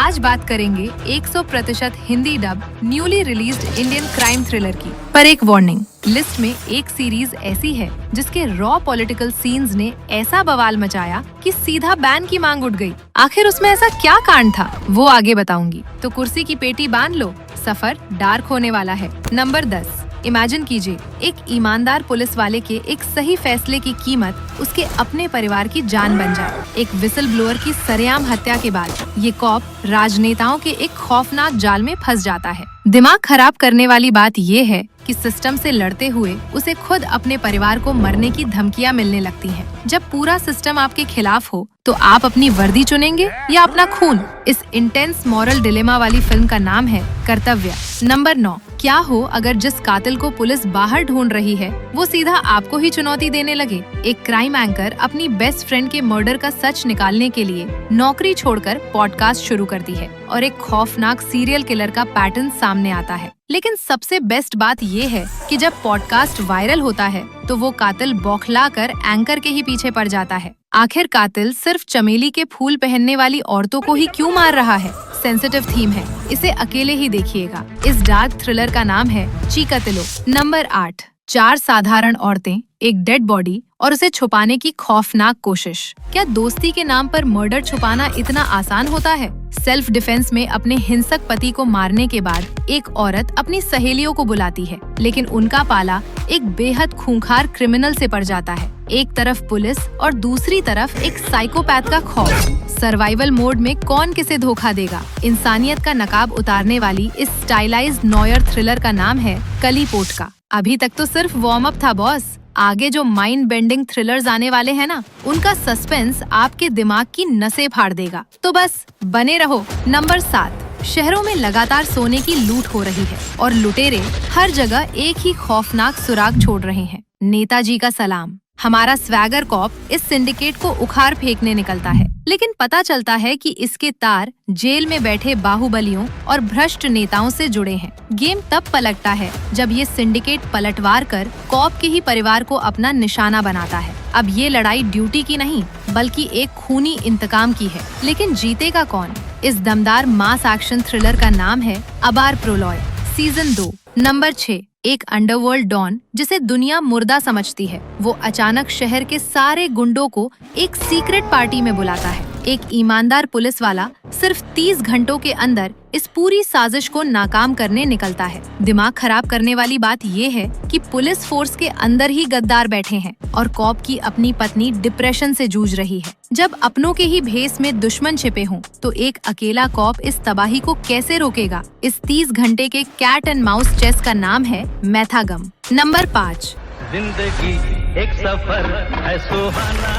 आज बात करेंगे 100% Hindi dub newly released Indian crime thriller की। पर एक वार्निंग, लिस्ट में एक सीरीज ऐसी है जिसके रॉ पॉलिटिकल सीन्स ने ऐसा बवाल मचाया कि सीधा बैन की मांग उठ गई। आखिर उसमें ऐसा क्या कांड था वो आगे बताऊंगी, तो कुर्सी की पेटी बांध लो, सफर डार्क होने वाला है। नंबर 10। इमेजिन कीजिए, एक ईमानदार पुलिस वाले के एक सही फैसले की कीमत उसके अपने परिवार की जान बन जाए। एक विसल ब्लोअर की सरेआम हत्या के बाद ये कॉप राजनेताओं के एक खौफनाक जाल में फंस जाता है। दिमाग खराब करने वाली बात ये है कि सिस्टम से लड़ते हुए उसे खुद अपने परिवार को मरने की धमकियां मिलने लगती हैं। जब पूरा सिस्टम आपके खिलाफ हो तो आप अपनी वर्दी चुनेंगे या अपना खून? इस इंटेंस मॉरल डिलेमा वाली फिल्म का नाम है कर्तव्य। नंबर 9। क्या हो अगर जिस कातिल को पुलिस बाहर ढूंढ रही है वो सीधा आपको ही चुनौती देने लगे? एक क्राइम एंकर अपनी बेस्ट फ्रेंड के मर्डर का सच निकालने के लिए नौकरी छोड़कर पॉडकास्ट शुरू करती है और एक खौफनाक सीरियल किलर का पैटर्न सामने आता है। लेकिन सबसे बेस्ट बात ये है कि जब पॉडकास्ट वायरल होता है तो वो कातिल बौखला कर एंकर के ही पीछे पड़ जाता है। आखिर कातिल सिर्फ चमेली के फूल पहनने वाली औरतों को ही क्यों मार रहा है? सेंसिटिव थीम है, इसे अकेले ही देखिएगा। इस डार्क थ्रिलर का नाम है चीकातिलो। नंबर 8। 4 साधारण औरतें, एक डेड बॉडी और उसे छुपाने की खौफनाक कोशिश। क्या दोस्ती के नाम पर मर्डर छुपाना इतना आसान होता है? सेल्फ डिफेंस में अपने हिंसक पति को मारने के बाद एक औरत अपनी सहेलियों को बुलाती है, लेकिन उनका पाला एक बेहद खूंखार क्रिमिनल से पड़ जाता है। एक तरफ पुलिस और दूसरी तरफ एक साइकोपैथ का खौफ। सर्वाइवल मोड में कौन किसे धोखा देगा? इंसानियत का नकाब उतारने वाली इस स्टाइलाइज्ड नॉयर थ्रिलर का नाम है कली पोटका। अभी तक तो सिर्फ वार्म अप था बॉस, आगे जो माइंड बेंडिंग थ्रिलर्स आने वाले हैं ना, उनका सस्पेंस आपके दिमाग की नसें फाड़ देगा। तो बस बने रहो। नंबर 7। शहरों में लगातार सोने की लूट हो रही है और लुटेरे हर जगह एक ही खौफनाक सुराग छोड़ रहे हैं। नेताजी का सलाम। हमारा स्वैगर कॉप इस सिंडिकेट को उखाड़ फेंकने निकलता है, लेकिन पता चलता है कि इसके तार जेल में बैठे बाहुबलियों और भ्रष्ट नेताओं से जुड़े हैं। गेम तब पलटता है जब ये सिंडिकेट पलटवार कर कॉप के ही परिवार को अपना निशाना बनाता है। अब ये लड़ाई ड्यूटी की नहीं बल्कि एक खूनी इंतकाम की है। लेकिन जीतेगा कौन? इस दमदार मास एक्शन थ्रिलर का नाम है अबार प्रोलॉय सीजन 2। नंबर 6। एक अंडरवर्ल्ड डॉन जिसे दुनिया मुर्दा समझती है, वो अचानक शहर के सारे गुंडों को एक सीक्रेट पार्टी में बुलाता है। एक ईमानदार पुलिस वाला सिर्फ 30 घंटों के अंदर इस पूरी साजिश को नाकाम करने निकलता है। दिमाग खराब करने वाली बात ये है कि पुलिस फोर्स के अंदर ही गद्दार बैठे हैं और कॉप की अपनी पत्नी डिप्रेशन से जूझ रही है। जब अपनों के ही भेस में दुश्मन छिपे हों, तो एक अकेला कॉप इस तबाही को कैसे रोकेगा? इस 30 घंटे के कैट एंड माउस चेस का नाम है मैथागम। नंबर 5। जिंदगी एक सफर है सुहाना।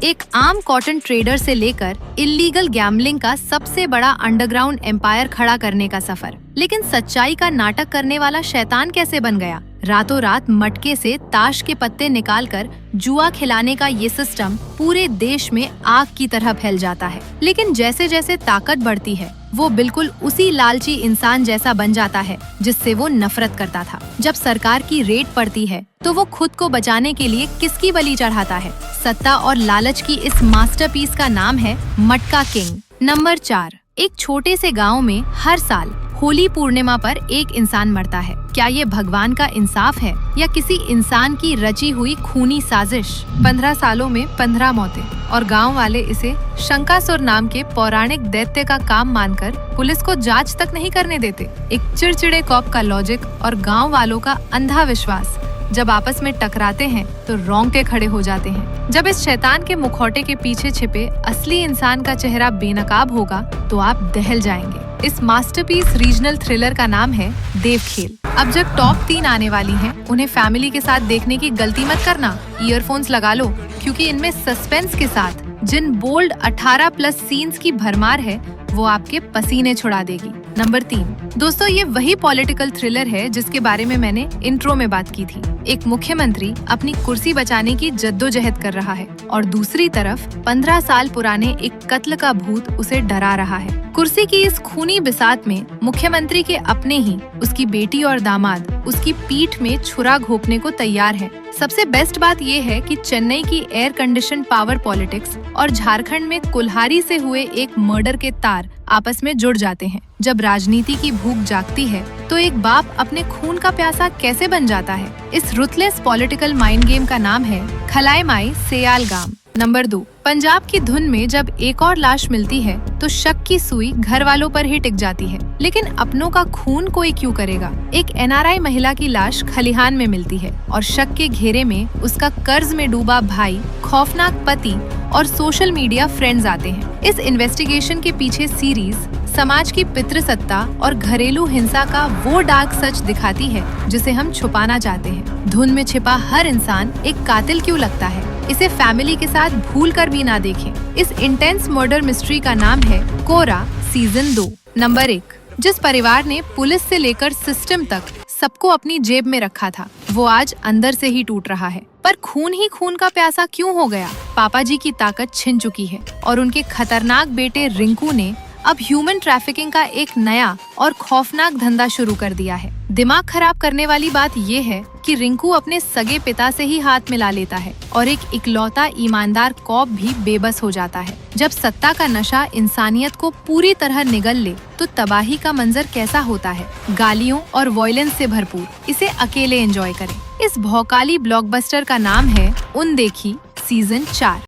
एक आम कॉटन ट्रेडर से लेकर इल्लीगल गैम्बलिंग का सबसे बड़ा अंडरग्राउंड एम्पायर खड़ा करने का सफर। लेकिन सच्चाई का नाटक करने वाला शैतान कैसे बन गया? रातों रात मटके से ताश के पत्ते निकालकर जुआ खिलाने का ये सिस्टम पूरे देश में आग की तरह फैल जाता है। लेकिन जैसे जैसे ताकत बढ़ती है, वो बिल्कुल उसी लालची इंसान जैसा बन जाता है जिससे वो नफरत करता था। जब सरकार की रेड पड़ती है तो वो खुद को बचाने के लिए किसकी बलि चढ़ाता है? सत्ता और लालच की इस मास्टरपीस का नाम है मटका किंग। नंबर 4। एक छोटे से गांव में हर साल होली पूर्णिमा पर एक इंसान मरता है। क्या ये भगवान का इंसाफ है या किसी इंसान की रची हुई खूनी साजिश? 15 सालों में 15 मौतें और गांव वाले इसे शंकासुर नाम के पौराणिक दैत्य का काम मानकर पुलिस को जांच तक नहीं करने देते। एक चिड़चिड़े कॉप का लॉजिक और गांव वालों का अंधा विश्वास जब आपस में टकराते हैं तो रोंगटे खड़े हो जाते हैं। जब इस शैतान के मुखौटे के पीछे छिपे असली इंसान का चेहरा बेनकाब होगा तो आप दहल जाएंगे। इस मास्टरपीस रीजनल थ्रिलर का नाम है देवखेल। अब जब टॉप 3 आने वाली हैं, उन्हें फैमिली के साथ देखने की गलती मत करना। ईयरफोन्स लगा लो, क्योंकि इनमें सस्पेंस के साथ जिन बोल्ड 18+ सीन्स की भरमार है वो आपके पसीने छुड़ा देगी। नंबर 3। दोस्तों, ये वही पॉलिटिकल थ्रिलर है जिसके बारे में मैंने इंट्रो में बात की थी। एक मुख्यमंत्री अपनी कुर्सी बचाने की जद्दोजहद कर रहा है और दूसरी तरफ 15 साल पुराने एक कत्ल का भूत उसे डरा रहा है। कुर्सी की इस खूनी बिसात में मुख्यमंत्री के अपने ही उसकी बेटी और दामाद उसकी पीठ में छुरा घोंपने को तैयार है। सबसे बेस्ट बात ये है कि चेन्नई की एयर कंडीशन पावर पॉलिटिक्स और झारखंड में कुल्हाड़ी से हुए एक मर्डर के तार आपस में जुड़ जाते हैं। जब राजनीति की भूख जागती है तो एक बाप अपने खून का प्यासा कैसे बन जाता है। इस रुथलेस पॉलिटिकल माइंड गेम का नाम है खलाएमाई सेयालगाम। नंबर 2, पंजाब की धुन में जब एक और लाश मिलती है तो शक की सुई घर वालों पर ही टिक जाती है, लेकिन अपनों का खून कोई क्यों करेगा। एक NRI महिला की लाश खलिहान में मिलती है और शक के घेरे में उसका कर्ज में डूबा भाई, खौफनाक पति और सोशल मीडिया फ्रेंड्स आते हैं। इस इन्वेस्टिगेशन के पीछे सीरीज समाज की पितृसत्ता और घरेलू हिंसा का वो डार्क सच दिखाती है जिसे हम छुपाना चाहते हैं। धुन में छिपा हर इंसान एक कातिल क्यों लगता है, इसे फैमिली के साथ भूल कर भी ना देखें। इस इंटेंस मर्डर मिस्ट्री का नाम है कोरा सीजन 2। नंबर 1, जिस परिवार ने पुलिस से लेकर सिस्टम तक सबको अपनी जेब में रखा था, वो आज अंदर से ही टूट रहा है। पर खून ही खून का प्यासा क्यों हो गया? पापा जी की ताकत छिन चुकी है और उनके खतरनाक बेटे रिंकू ने अब ह्यूमन ट्रैफिकिंग का एक नया और खौफनाक धंधा शुरू कर दिया है। दिमाग खराब करने वाली बात ये है कि रिंकू अपने सगे पिता से ही हाथ मिला लेता है और एक इकलौता ईमानदार कॉप भी बेबस हो जाता है। जब सत्ता का नशा इंसानियत को पूरी तरह निगल ले तो तबाही का मंजर कैसा होता है, गालियों और वॉयलेंस से भरपूर। इसे अकेले एंजॉय करें। इस भौकाली ब्लॉकबस्टर का नाम है उन देखी सीजन 4।